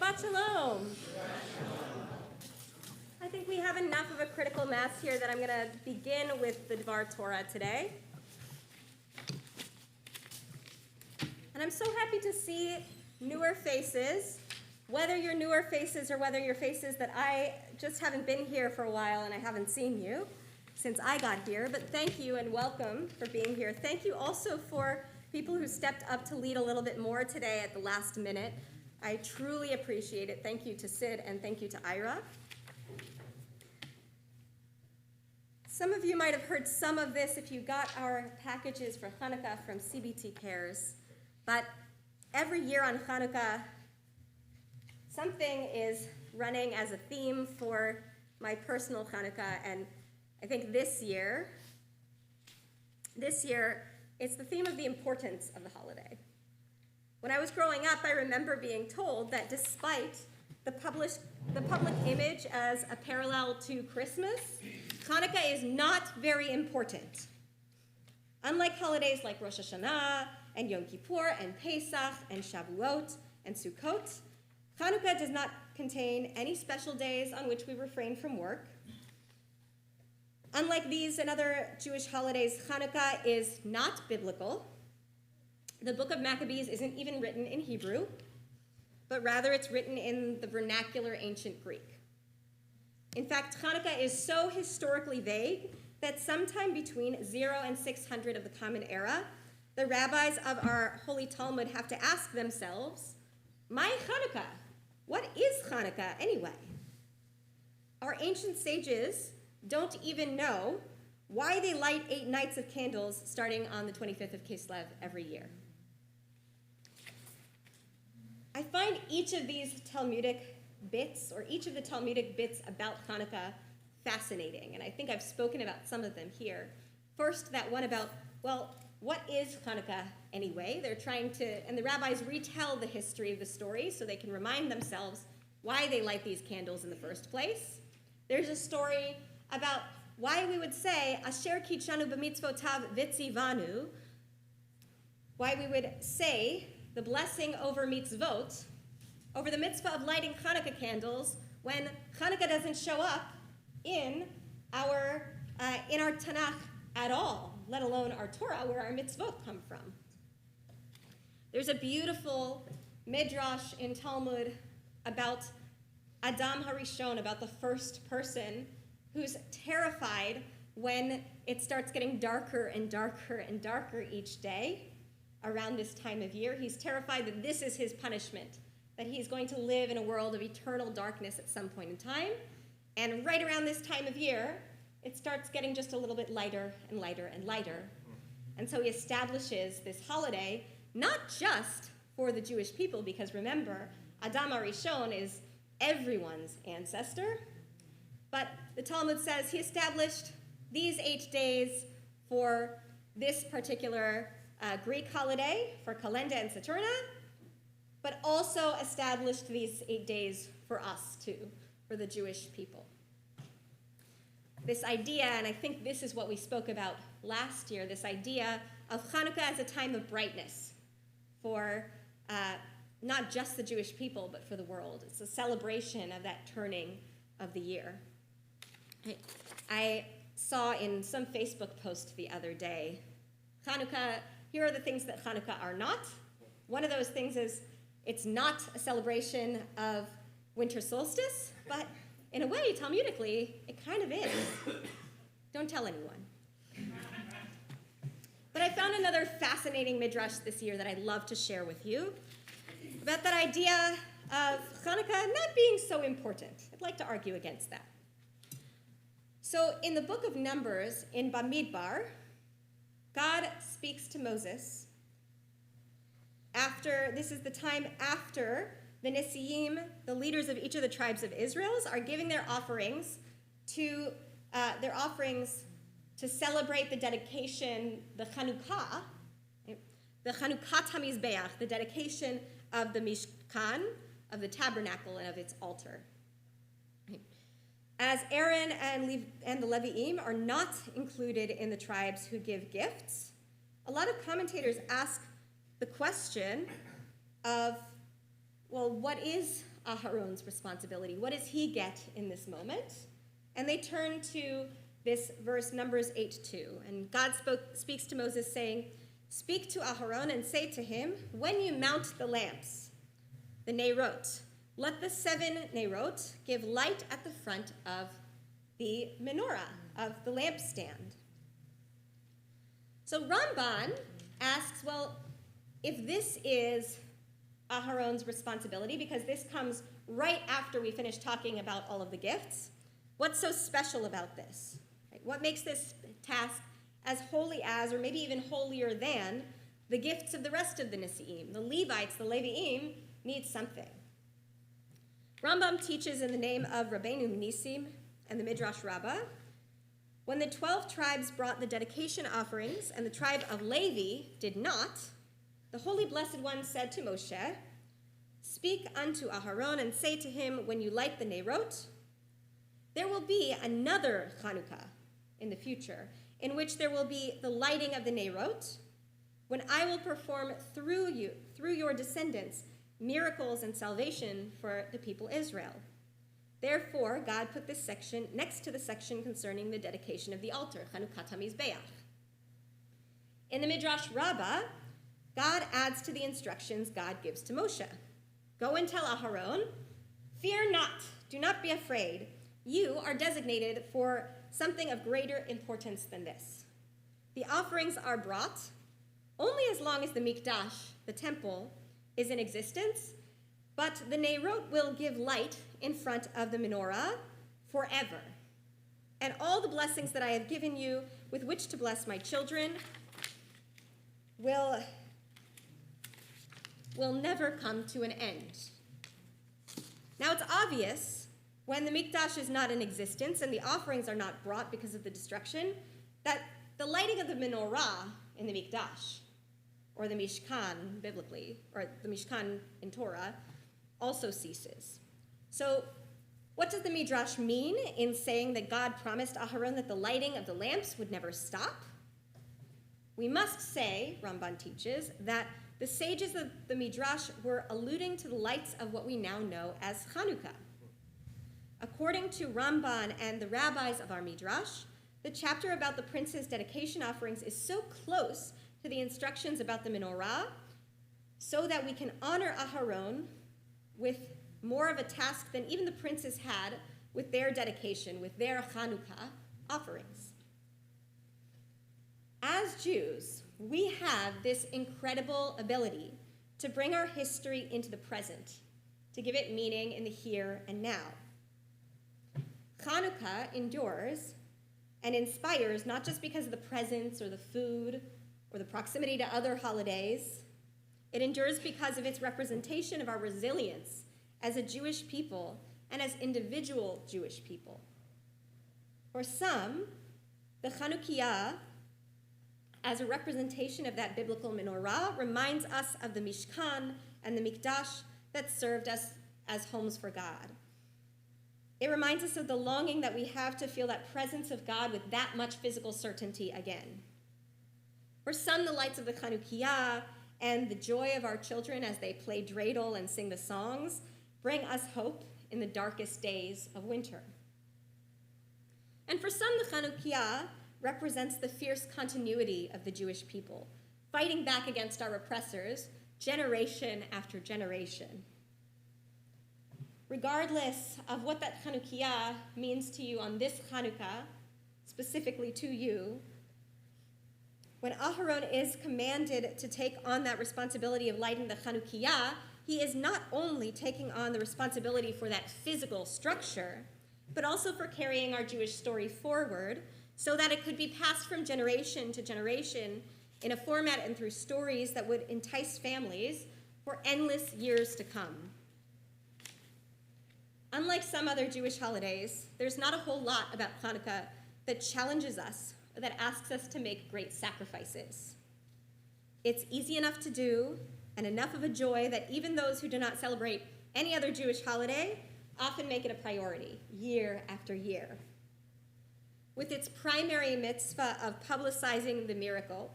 Shabbat Shalom. I think we have enough of a critical mass here that I'm going to begin with the Beth Torah today. And I'm so happy to see newer faces, whether you're newer faces or whether you're faces that I just haven't been here for a while and I haven't seen you since I got here. But thank you and welcome for being here. Thank you also for people who stepped up to lead a little bit more today at the last minute. I truly appreciate it. Thank you to Sid and thank you to Ira. Some of you might have heard some of this if you got our packages for Hanukkah from CBT Cares. But every year on Hanukkah, something is running as a theme for my personal Hanukkah. And I think this year, it's the theme of the importance of the holiday. When I was growing up, I remember being told that despite the public image as a parallel to Christmas, Hanukkah is not very important. Unlike holidays like Rosh Hashanah and Yom Kippur and Pesach and Shavuot and Sukkot, Hanukkah does not contain any special days on which we refrain from work. Unlike these and other Jewish holidays, Hanukkah is not biblical. The book of Maccabees isn't even written in Hebrew, but rather it's written in the vernacular ancient Greek. In fact, Hanukkah is so historically vague that sometime between 0 and 600 of the Common Era, the rabbis of our Holy Talmud have to ask themselves, "My Hanukkah, what is Hanukkah anyway?" Our ancient sages don't even know why they light 8 nights of candles starting on the 25th of Kislev every year. I find each of these Talmudic bits, or each of the Talmudic bits about Hanukkah, fascinating, and I think I've spoken about some of them here. First, that one about, well, what is Hanukkah anyway? They're trying to, and the rabbis retell the history of the story so they can remind themselves why they light these candles in the first place. There's a story about why we would say, Asher kitshanu b'mitzvotav vitzivanu, why we would say the blessing over mitzvot, over the mitzvah of lighting Hanukkah candles, when Hanukkah doesn't show up in our Tanakh at all, let alone our Torah, where our mitzvot come from. There's a beautiful midrash in Talmud about Adam Harishon, about the first person who's terrified when it starts getting darker and darker and darker each day around this time of year. He's terrified that this is his punishment, that he's going to live in a world of eternal darkness at some point in time. And right around this time of year, it starts getting just a little bit lighter and lighter and lighter. And so he establishes this holiday, not just for the Jewish people, because remember, Adam Harishon is everyone's ancestor, but the Talmud says he established these 8 days for this particular Greek holiday, for Kalenda and Saturna, but also established these 8 days for us too, for the Jewish people. This idea, and I think this is what we spoke about last year, this idea of Hanukkah as a time of brightness for not just the Jewish people, but for the world. It's a celebration of that turning of the year. I saw in some Facebook post the other day, Hanukkah, here are the things that Hanukkah are not. One of those things is it's not a celebration of winter solstice, but in a way, Talmudically, it kind of is. Don't tell anyone. But I found another fascinating midrash this year that I'd love to share with you about that idea of Hanukkah not being so important. I'd like to argue against that. So in the book of Numbers, in Bamidbar, God speaks to Moses this is the time after the Nesiim, the leaders of each of the tribes of Israel, are giving their offerings to celebrate the dedication, the Chanukah, the Chanukhat HaMizbeach, the dedication of the Mishkan, of the tabernacle, and of its altar. As Aaron and the Levi'im are not included in the tribes who give gifts, a lot of commentators ask the question of, well, what is Aharon's responsibility? What does he get in this moment? And they turn to this verse, Numbers 8:2. And God speaks to Moses saying, "Speak to Aharon and say to him, when you mount the lamps, the Neirot, let the 7 Neirot give light at the front of the menorah, of the lampstand." So Ramban asks, well, if this is Aharon's responsibility, because this comes right after we finish talking about all of the gifts, what's so special about this? Right? What makes this task as holy as, or maybe even holier than, the gifts of the rest of the Nisi'im? The Levites, the Levi'im, need something. Rambam teaches in the name of Rabbeinu Nisim and the Midrash Rabbah, when the 12 tribes brought the dedication offerings and the tribe of Levi did not, the Holy Blessed One said to Moshe, "Speak unto Aharon and say to him, when you light the Neirot, there will be another Chanukah in the future, in which there will be the lighting of the Neirot, when I will perform through your descendants, miracles and salvation for the people Israel." Therefore, God put this section next to the section concerning the dedication of the altar, Chanukat HaMizbeach. In the Midrash Rabbah, God adds to the instructions God gives to Moshe. Go and tell Aharon, "Fear not, do not be afraid. You are designated for something of greater importance than this. The offerings are brought only as long as the Mikdash, the temple, is in existence, but the Neirot will give light in front of the menorah forever. And all the blessings that I have given you with which to bless my children will never come to an end." Now it's obvious when the Mikdash is not in existence and the offerings are not brought because of the destruction, that the lighting of the menorah in the Mikdash, or the Mishkan biblically, or the Mishkan in Torah, also ceases. So what does the Midrash mean in saying that God promised Aharon that the lighting of the lamps would never stop? We must say, Ramban teaches, that the sages of the Midrash were alluding to the lights of what we now know as Chanukah. According to Ramban and the rabbis of our Midrash, the chapter about the prince's dedication offerings is so close to the instructions about the menorah so that we can honor Aharon with more of a task than even the princes had with their dedication, with their Chanukah offerings. As Jews, we have this incredible ability to bring our history into the present, to give it meaning in the here and now. Chanukah endures and inspires not just because of the presents or the food or the proximity to other holidays. It endures because of its representation of our resilience as a Jewish people and as individual Jewish people. For some, the Chanukiah, as a representation of that biblical menorah, reminds us of the Mishkan and the Mikdash that served us as homes for God. It reminds us of the longing that we have to feel that presence of God with that much physical certainty again. For some, the lights of the Chanukiah and the joy of our children as they play dreidel and sing the songs bring us hope in the darkest days of winter. And for some, the Chanukiah represents the fierce continuity of the Jewish people, fighting back against our oppressors generation after generation. Regardless of what that Chanukiah means to you on this Chanukah, specifically to you, when Aharon is commanded to take on that responsibility of lighting the Chanukiah, he is not only taking on the responsibility for that physical structure, but also for carrying our Jewish story forward so that it could be passed from generation to generation in a format and through stories that would entice families for endless years to come. Unlike some other Jewish holidays, there's not a whole lot about Hanukkah that challenges us or that asks us to make great sacrifices. It's easy enough to do and enough of a joy that even those who do not celebrate any other Jewish holiday often make it a priority year after year. With its primary mitzvah of publicizing the miracle,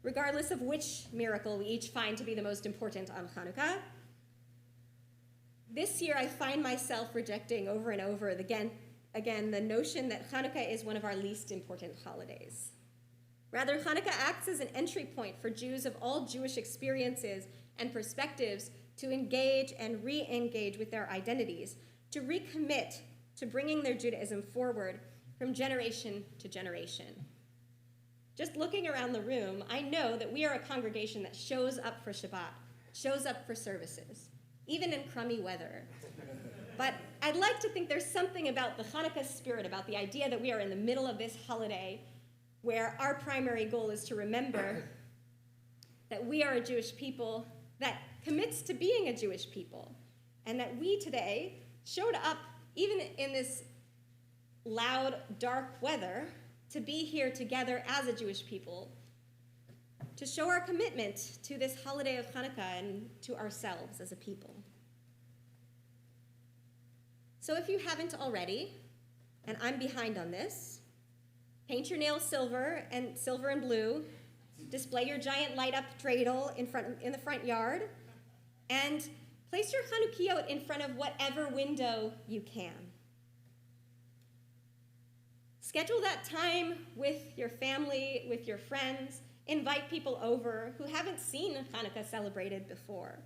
regardless of which miracle we each find to be the most important on Hanukkah, This year I find myself rejecting over and over again the notion that Hanukkah is one of our least important holidays. Rather, Hanukkah acts as an entry point for Jews of all Jewish experiences and perspectives to engage and re-engage with their identities, to recommit to bringing their Judaism forward from generation to generation. Just looking around the room, I know that we are a congregation that shows up for Shabbat, shows up for services, even in crummy weather. But I'd like to think there's something about the Hanukkah spirit, about the idea that we are in the middle of this holiday where our primary goal is to remember that we are a Jewish people that commits to being a Jewish people, and that we today showed up, even in this loud, dark weather, to be here together as a Jewish people, to show our commitment to this holiday of Hanukkah and to ourselves as a people. So if you haven't already, and I'm behind on this, paint your nails silver and blue, display your giant light-up dreidel in the front yard, and place your Chanukiot in front of whatever window you can. Schedule that time with your family, with your friends. Invite people over who haven't seen Hanukkah celebrated before.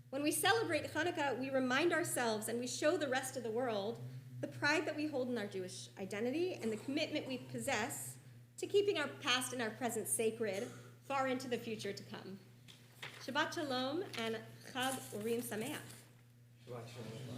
When we celebrate Hanukkah, we remind ourselves and we show the rest of the world the pride that we hold in our Jewish identity and the commitment we possess to keeping our past and our present sacred far into the future to come. Shabbat Shalom and Chag Urim Sameach. Shabbat Shalom.